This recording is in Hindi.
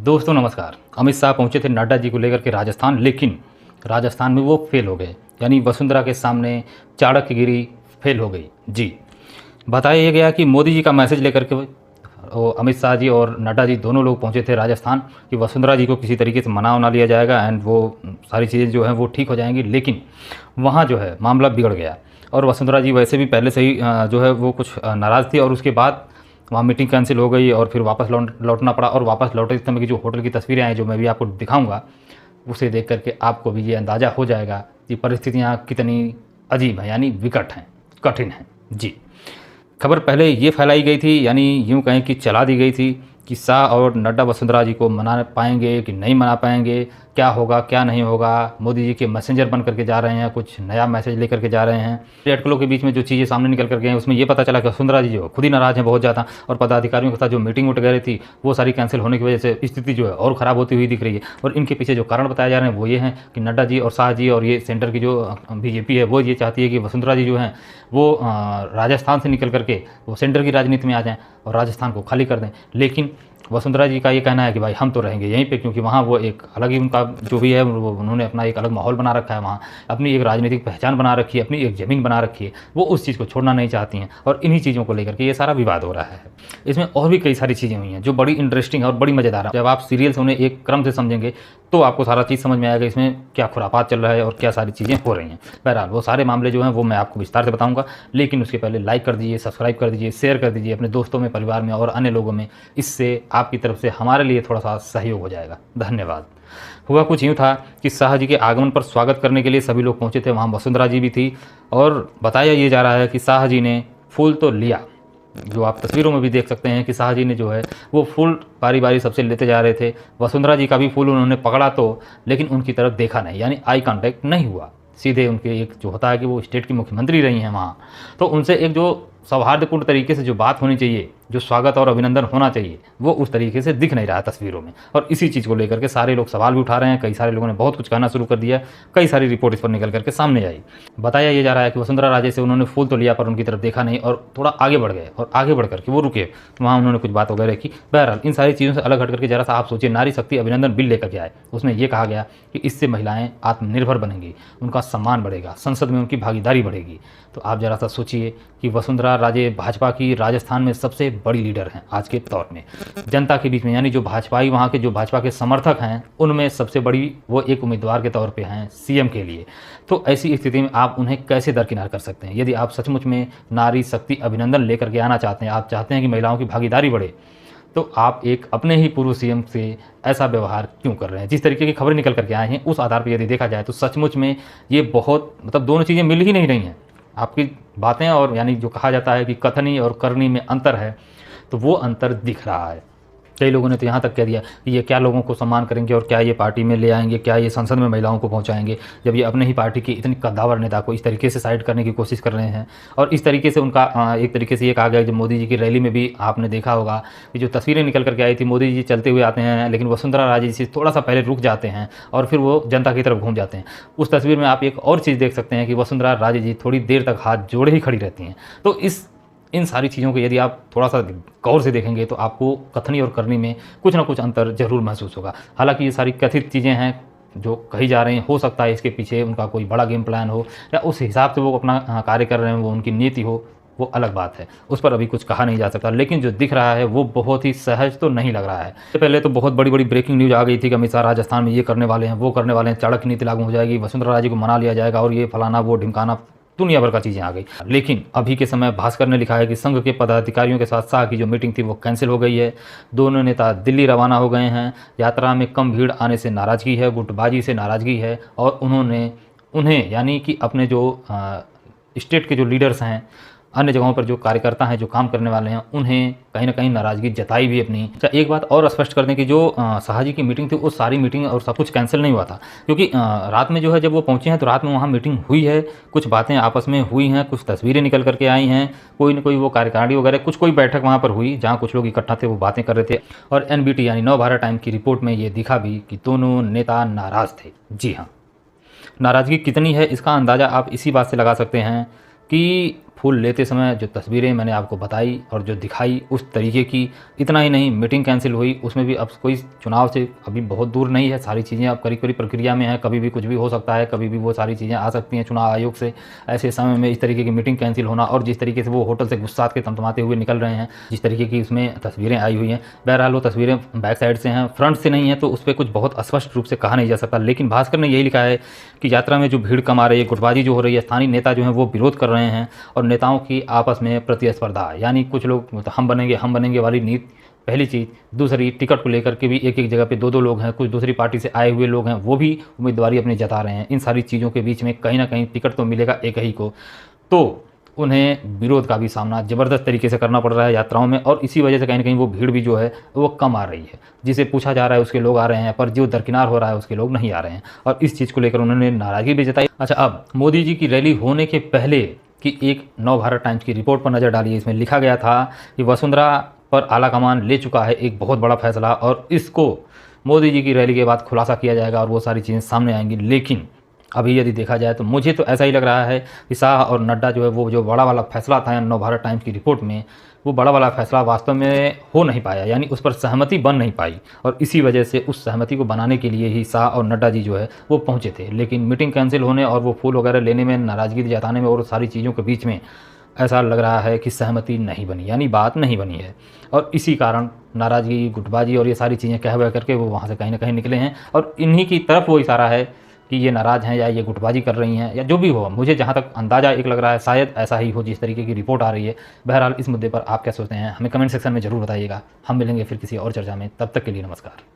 दोस्तों नमस्कार। अमित शाह पहुंचे थे नड्डा जी को लेकर के राजस्थान, लेकिन राजस्थान में वो फेल हो गए, यानी वसुंधरा के सामने चाणक्यगिरी फेल हो गई। जी, बताया गया कि मोदी जी का मैसेज लेकर के वो अमित शाह जी और नड्डा जी दोनों लोग पहुंचे थे राजस्थान कि वसुंधरा जी को किसी तरीके से मना उना लिया जाएगा एंड वो सारी चीज़ें जो हैं वो ठीक हो जाएंगी। लेकिन वहाँ जो है मामला बिगड़ गया और वसुंधरा जी वैसे भी पहले से ही जो है वो कुछ नाराज़ थी और उसके बाद वहाँ मीटिंग कैंसिल हो गई और फिर वापस लौटना पड़ा। और वापस लौटे इस समय की जो होटल की तस्वीरें हैं जो मैं भी आपको दिखाऊंगा, उसे देख करके आपको भी ये अंदाज़ा हो जाएगा कि परिस्थितियाँ कितनी अजीब हैं, यानी विकट हैं, कठिन हैं। जी, खबर पहले ये फैलाई गई थी, यानी यूँ कहें कि चला दी गई थी कि शाह और नड्डा वसुंधरा जी को मना पाएंगे कि नहीं मना पाएंगे, क्या होगा क्या नहीं होगा। मोदी जी के मैसेंजर बन करके जा रहे हैं, कुछ नया मैसेज लेकर के जा रहे हैं। अटकलों के बीच में जो चीज़ें सामने निकल करके हैं उसमें ये पता चला कि वसुंधरा जी जो खुद ही नाराज़ हैं बहुत ज़्यादा, और पदाधिकारियों के साथ जो मीटिंग उठ गई थी वो सारी कैंसिल होने की वजह से स्थिति जो है और ख़राब होती हुई दिख रही है। और इनके पीछे जो कारण बताए जा रहे हैं वो ये हैं कि नड्डा जी और शाह जी और ये सेंटर की जो बीजेपी है वो ये चाहती है कि वसुंधरा जी जो हैं वो राजस्थान से निकल करके वो सेंटर की राजनीति में आ जाएँ और राजस्थान को खाली कर दें। लेकिन वसुंधरा जी का ये कहना है कि भाई हम तो रहेंगे यहीं पे, क्योंकि वहाँ वो एक अलग ही उनका जो भी है वो उन्होंने अपना एक अलग माहौल बना रखा है, वहाँ अपनी एक राजनीतिक पहचान बना रखी है, अपनी एक ज़मीन बना रखी है, वो उस चीज़ को छोड़ना नहीं चाहती हैं। और इन्हीं चीज़ों को लेकर के ये सारा विवाद हो रहा है। इसमें और भी कई सारी चीज़ें हुई हैं जो बड़ी इंटरेस्टिंग है और बड़ी मज़ेदार है। जब आप सीरियल से उन्हें एक क्रम से समझेंगे तो आपको सारा चीज़ समझ में आएगा इसमें क्या खुरापात चल रहा है और क्या सारी चीज़ें हो रही हैं। बहरहाल वो सारे मामले जो हैं वो मैं आपको विस्तार से बताऊँगा, लेकिन उसके पहले लाइक कर दीजिए, सब्सक्राइब कर दीजिए, शेयर कर दीजिए अपने दोस्तों में, परिवार में और अन्य लोगों में। इससे आपकी तरफ से हमारे लिए थोड़ा सा सहयोग हो जाएगा। धन्यवाद। हुआ कुछ यूँ था कि शाह जी के आगमन पर स्वागत करने के लिए सभी लोग पहुँचे थे, वहाँ वसुंधरा जी भी थी। और बताया ये जा रहा है कि शाह जी ने फूल तो लिया, जो आप तस्वीरों में भी देख सकते हैं कि शाह जी ने जो है वो फूल बारी बारी सबसे लेते जा रहे थे। वसुंधरा जी का भी फूल उन्होंने पकड़ा तो, लेकिन उनकी तरफ देखा नहीं, यानी आई कांटेक्ट नहीं हुआ। सीधे उनके एक जो होता है कि वो स्टेट की मुख्यमंत्री रही हैं वहाँ, तो उनसे एक जो सौहार्दपूर्ण तरीके से जो बात होनी चाहिए, जो स्वागत और अभिनंदन होना चाहिए, वो उस तरीके से दिख नहीं रहा तस्वीरों में। और इसी चीज़ को लेकर के सारे लोग सवाल भी उठा रहे हैं, कई सारे लोगों ने बहुत कुछ कहना शुरू कर दिया, कई सारी रिपोर्ट इस पर निकल करके सामने आई। बताया ये जा रहा है कि वसुंधरा राजे से उन्होंने फूल तो लिया पर उनकी तरफ देखा नहीं और थोड़ा आगे बढ़ गए, और आगे बढ़ करके वो रुके, वहाँ उन्होंने कुछ बात वगैरह की। बहरहाल इन सारी चीज़ों से अलग हट करके जरा सा आप सोचिए, नारी शक्ति अभिनंदन बिल लेकर के आए, उसमें यह कहा गया कि इससे महिलाएं आत्मनिर्भर बनेंगी, उनका सम्मान बढ़ेगा, संसद में उनकी भागीदारी बढ़ेगी। तो आप जरा सा सोचिए कि वसुंधरा राजे भाजपा की राजस्थान में सबसे बड़ी लीडर हैं आज के तौर में, जनता के बीच में, यानी जो भाजपाई वहाँ के जो भाजपा के समर्थक हैं उनमें सबसे बड़ी वो एक उम्मीदवार के तौर पे हैं सीएम के लिए। तो ऐसी स्थिति में आप उन्हें कैसे दरकिनार कर सकते हैं? यदि आप सचमुच में नारी शक्ति अभिनंदन लेकर के आना चाहते हैं, आप चाहते हैं कि महिलाओं की भागीदारी बढ़े, तो आप एक अपने ही पूर्व सीएम से ऐसा व्यवहार क्यों कर रहे हैं? जिस तरीके की खबरें निकल करके आए हैं उस आधार पर यदि देखा जाए तो सचमुच में ये बहुत दोनों चीज़ें मिल ही नहीं रही हैं। आपकी बातें और यानी जो कहा जाता है कि कथनी और करनी में अंतर है, तो वो अंतर दिख रहा है। कई लोगों ने तो यहाँ तक कह दिया कि ये क्या लोगों को सम्मान करेंगे और क्या ये पार्टी में ले आएंगे, क्या ये संसद में महिलाओं को पहुँचाएंगे, जब ये अपने ही पार्टी के इतनी कद्दावर नेता को इस तरीके से साइड करने की कोशिश कर रहे हैं। और इस तरीके से उनका एक तरीके से ये कहा गया, जब मोदी जी की रैली में भी आपने देखा होगा कि जो तस्वीरें निकल करके आई थी, मोदी जी चलते हुए आते हैं लेकिन वसुंधरा राजे जी थोड़ा सा पहले रुक जाते हैं और फिर वो जनता की तरफ घूम जाते हैं। उस तस्वीर में आप एक और चीज़ देख सकते हैं कि वसुंधरा राजे जी थोड़ी देर तक हाथ जोड़े ही खड़ी रहती हैं। तो इन सारी चीज़ों को यदि आप थोड़ा सा गौर से देखेंगे तो आपको कथनी और करनी में कुछ ना कुछ अंतर ज़रूर महसूस होगा। हालांकि ये सारी कथित चीज़ें हैं जो कही जा रही हैं, हो सकता है इसके पीछे उनका कोई बड़ा गेम प्लान हो या उस हिसाब से वो अपना कार्य कर रहे हैं, वो उनकी नीति हो, वो अलग बात है, उस पर अभी कुछ कहा नहीं जा सकता। लेकिन जो दिख रहा है वो बहुत ही सहज तो नहीं लग रहा है। पहले तो बहुत बड़ी बड़ी ब्रेकिंग न्यूज़ आ गई थी कि अमित शाह राजस्थान में ये करने वाले हैं, वो करने वाले हैं, चाणक्य नीति लागू हो जाएगी, वसुंधरा राजे को मना लिया जाएगा और ये फलाना वो ढिमकाना, दुनिया भर का चीज़ें आ गई। लेकिन अभी के समय भास्कर ने लिखा है कि संघ के पदाधिकारियों के साथ शाह की जो मीटिंग थी वो कैंसिल हो गई है। दोनों नेता दिल्ली रवाना हो गए हैं। यात्रा में कम भीड़ आने से नाराज़गी है, गुटबाजी से नाराज़गी है, और उन्हें यानी कि अपने जो स्टेट के जो लीडर्स हैं, अन्य जगहों पर जो कार्यकर्ता हैं, जो काम करने वाले हैं, उन्हें कहीं ना कहीं नाराज़गी जताई भी अपनी। अच्छा, एक बात और स्पष्ट कर दें कि जो शाह जी की मीटिंग थी वो सारी मीटिंग और सब कुछ कैंसिल नहीं हुआ था, क्योंकि रात में जो है जब वो पहुंचे हैं तो रात में वहाँ मीटिंग हुई है, कुछ बातें आपस में हुई हैं, कुछ तस्वीरें निकल करके आई हैं, कोई न कोई वो कार्यकारिणी वगैरह कोई बैठक वहाँ पर हुई जहाँ कुछ लोग इकट्ठा थे, वो बातें कर रहे थे। और NBT यानी नव भारत टाइम की रिपोर्ट में ये दिखा भी कि दोनों नेता नाराज़ थे। जी हाँ, नाराज़गी कितनी है इसका अंदाज़ा आप इसी बात से लगा सकते हैं कि फूल लेते समय जो तस्वीरें मैंने आपको बताई और जो दिखाई उस तरीके की, इतना ही नहीं मीटिंग कैंसिल हुई, उसमें भी अब कोई चुनाव से अभी बहुत दूर नहीं है, सारी चीज़ें अब करीब करीब प्रक्रिया में है, कभी भी कुछ भी हो सकता है, कभी भी वो सारी चीज़ें आ सकती हैं चुनाव आयोग से। ऐसे समय में इस तरीके की मीटिंग कैंसिल होना और जिस तरीके से वो होटल से गुस्सा के तमतमाते हुए निकल रहे हैं, जिस तरीके की उसमें तस्वीरें आई हुई हैं, बहरहाल वो तस्वीरें बैक साइड से हैं, फ्रंट से नहीं है, तो उस पर कुछ बहुत स्पष्ट रूप से कहा नहीं जा सकता। लेकिन भास्कर ने यही लिखा है कि यात्रा में जो भीड़ कम आ रही है, गुटबाजी जो हो रही है, स्थानीय नेता जो हैं वो विरोध कर रहे हैं और नेताओं की आपस में प्रतिस्पर्धा, यानी कुछ लोग हम बनेंगे वाली नीति, पहली चीज़। दूसरी, टिकट को लेकर के भी एक एक जगह पे दो लोग हैं, कुछ दूसरी पार्टी से आए हुए लोग हैं, वो भी उम्मीदवारी अपनी जता रहे हैं। इन सारी चीज़ों के बीच में कहीं ना कहीं टिकट तो मिलेगा एक ही को, तो उन्हें विरोध का भी सामना ज़बरदस्त तरीके से करना पड़ रहा है यात्राओं में, और इसी वजह से कहीं ना कहीं वो भीड़ भी जो है वो कम आ रही है। जिसे पूछा जा रहा है उसके लोग आ रहे हैं, पर जो दरकिनार हो रहा है उसके लोग नहीं आ रहे हैं, और इस चीज़ को लेकर उन्होंने नाराज़गी भी जताई। अच्छा, अब मोदी जी की रैली होने के पहले की एक नवभारत टाइम्स की रिपोर्ट पर नज़र डालिए। इसमें लिखा गया था कि वसुंधरा पर आलाकमान ले चुका है एक बहुत बड़ा फैसला, और इसको मोदी जी की रैली के बाद खुलासा किया जाएगा और वो सारी चीज़ें सामने आएंगी। लेकिन अभी यदि देखा जाए तो मुझे तो ऐसा ही लग रहा है कि शाह और नड्डा जो है वो जो बड़ा वाला फैसला था नवभारत टाइम्स की रिपोर्ट में, वो बड़ा वाला फैसला वास्तव में हो नहीं पाया, यानी उस पर सहमति बन नहीं पाई, और इसी वजह से उस सहमति को बनाने के लिए ही शाह और नड्डा जी जो है वो पहुँचे थे। लेकिन मीटिंग कैंसिल होने और वो फूल वगैरह लेने में, नाराज़गी जताने में और सारी चीज़ों के बीच में ऐसा लग रहा है कि सहमति नहीं बनी, यानी बात नहीं बनी है, और इसी कारण नाराज़गी, गुटबाजी और ये सारी चीज़ें कह वह करके वो वहाँ से कहीं ना कहीं निकले हैं, और इन्हीं की तरफ वो इशारा है कि ये नाराज़ हैं या ये गुटबाजी कर रही हैं या जो भी हो। मुझे जहाँ तक अंदाज़ा एक लग रहा है शायद ऐसा ही हो जिस तरीके की रिपोर्ट आ रही है। बहरहाल इस मुद्दे पर आप क्या सोचते हैं हमें कमेंट सेक्शन में ज़रूर बताइएगा। हम मिलेंगे फिर किसी और चर्चा में, तब तक के लिए नमस्कार।